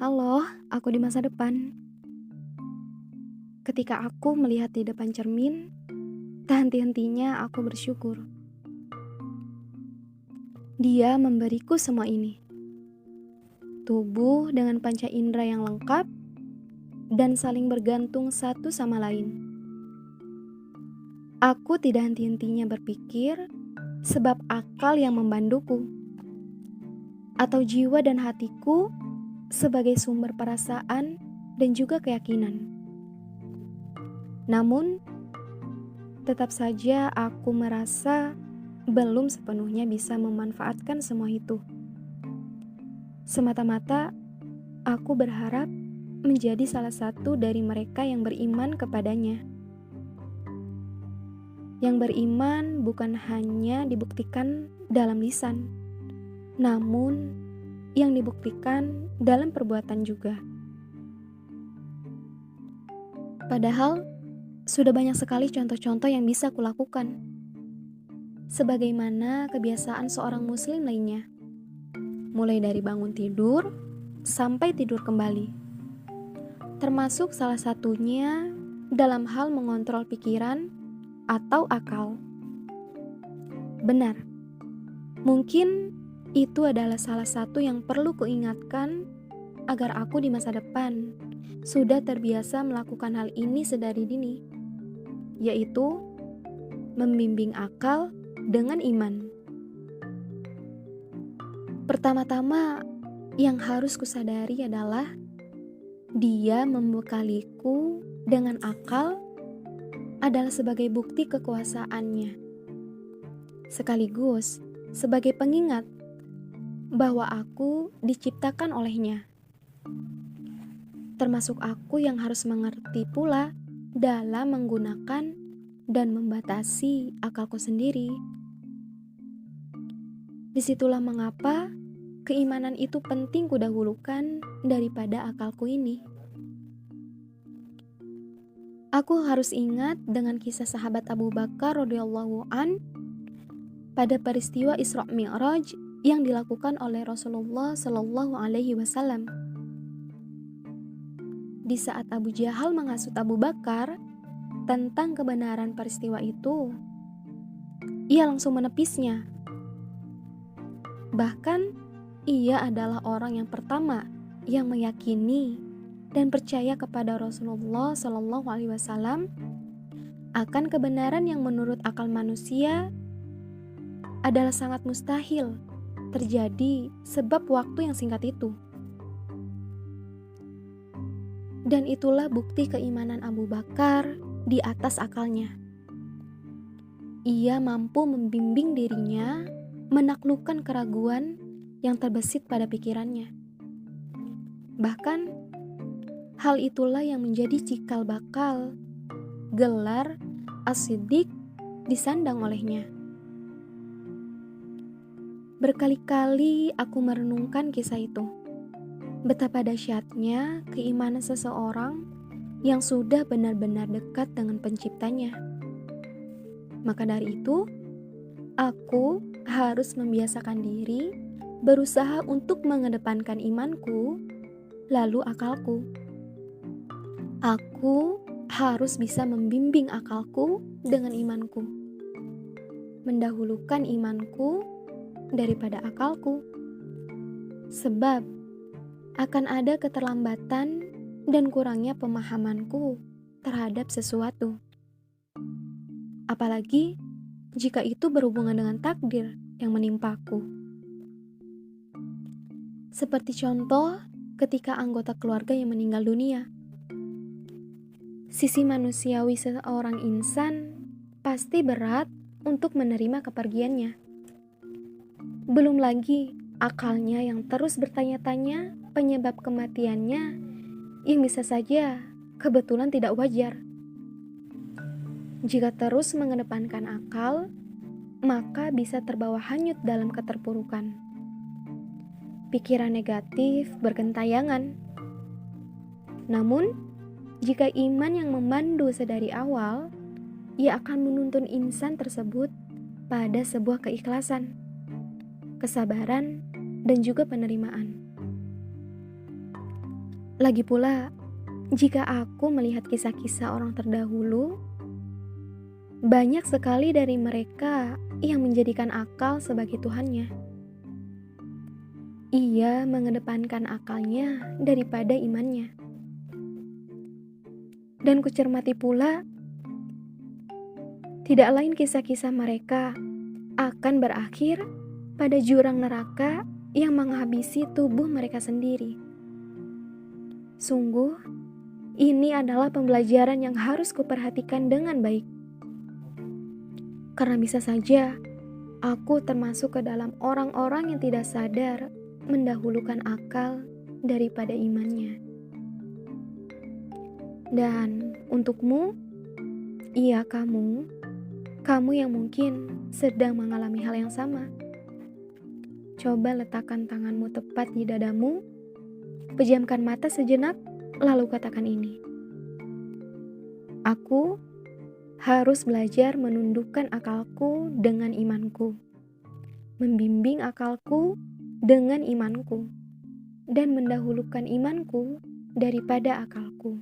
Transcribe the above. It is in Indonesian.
Halo, aku di masa depan. Ketika aku melihat di depan cermin, tak henti-hentinya aku bersyukur. Dia memberiku semua ini. Tubuh dengan panca indera yang lengkap dan saling bergantung satu sama lain. Aku tidak henti-hentinya berpikir sebab akal yang membantuku. Atau jiwa dan hatiku sebagai sumber perasaan dan juga keyakinan. Namun, tetap saja aku merasa belum sepenuhnya bisa memanfaatkan semua itu. Semata-mata, aku berharap menjadi salah satu dari mereka yang beriman kepadanya. Yang beriman bukan hanya dibuktikan dalam lisan, namun yang dibuktikan dalam perbuatan juga. Padahal, sudah banyak sekali contoh-contoh yang bisa kulakukan. Sebagaimana kebiasaan seorang muslim lainnya. Mulai dari bangun tidur sampai tidur kembali. Termasuk salah satunya dalam hal mengontrol pikiran atau akal. Benar, mungkin itu adalah salah satu yang perlu kuingatkan agar aku di masa depan sudah terbiasa melakukan hal ini sedari dini, yaitu membimbing akal dengan iman. Pertama-tama yang harus kusadari adalah dia membekaliku dengan akal adalah sebagai bukti kekuasaannya, sekaligus sebagai pengingat bahwa aku diciptakan olehnya. Termasuk aku yang harus mengerti pula dalam menggunakan dan membatasi akalku sendiri. Disitulah mengapa keimanan itu penting kudahulukan daripada akalku ini. Aku harus ingat dengan kisah sahabat Abu Bakar radhiyallahu an pada peristiwa Isra Mi'raj yang dilakukan oleh Rasulullah Shallallahu Alaihi Wasallam. Di saat Abu Jahal menghasut Abu Bakar tentang kebenaran peristiwa itu, ia langsung menepisnya. Bahkan, ia adalah orang yang pertama yang meyakini dan percaya kepada Rasulullah Shallallahu Alaihi Wasallam akan kebenaran yang menurut akal manusia adalah sangat mustahil terjadi sebab waktu yang singkat itu. Dan itulah bukti keimanan Abu Bakar di atas akalnya. Ia mampu membimbing dirinya menaklukkan keraguan yang terbesit pada pikirannya. Bahkan, hal itulah yang menjadi cikal bakal gelar As-Siddiq disandang olehnya. Berkali-kali aku merenungkan kisah itu. Betapa dahsyatnya keimanan seseorang yang sudah benar-benar dekat dengan penciptanya. Maka dari itu, aku harus membiasakan diri berusaha untuk mengedepankan imanku, lalu akalku. Aku harus bisa membimbing akalku dengan imanku, mendahulukan imanku daripada akalku. Sebab akan ada keterlambatan dan kurangnya pemahamanku terhadap sesuatu. Apalagi jika itu berhubungan dengan takdir yang menimpaku. Seperti contoh ketika anggota keluarga yang meninggal dunia. Sisi manusiawi seorang insan pasti berat untuk menerima kepergiannya. Belum lagi akalnya yang terus bertanya-tanya penyebab kematiannya yang bisa saja kebetulan tidak wajar. Jika terus mengedepankan akal, maka bisa terbawa hanyut dalam keterpurukan. Pikiran negatif bergentayangan. Namun, jika iman yang memandu sedari awal, ia akan menuntun insan tersebut pada sebuah keikhlasan, kesabaran, dan juga penerimaan. Lagi pula, jika aku melihat kisah-kisah orang terdahulu, banyak sekali dari mereka yang menjadikan akal sebagai Tuhannya. Ia mengedepankan akalnya daripada imannya. Dan kucermati pula, tidak lain kisah-kisah mereka akan berakhir pada jurang neraka yang menghabisi tubuh mereka sendiri. Sungguh, ini adalah pembelajaran yang harus kuperhatikan dengan baik. Karena bisa saja aku termasuk ke dalam orang-orang yang tidak sadar mendahulukan akal daripada imannya. Dan untukmu, iya kamu yang mungkin sedang mengalami hal yang sama. Coba letakkan tanganmu tepat di dadamu, pejamkan mata sejenak, lalu katakan ini. Aku harus belajar menundukkan akalku dengan imanku, membimbing akalku dengan imanku, dan mendahulukan imanku daripada akalku.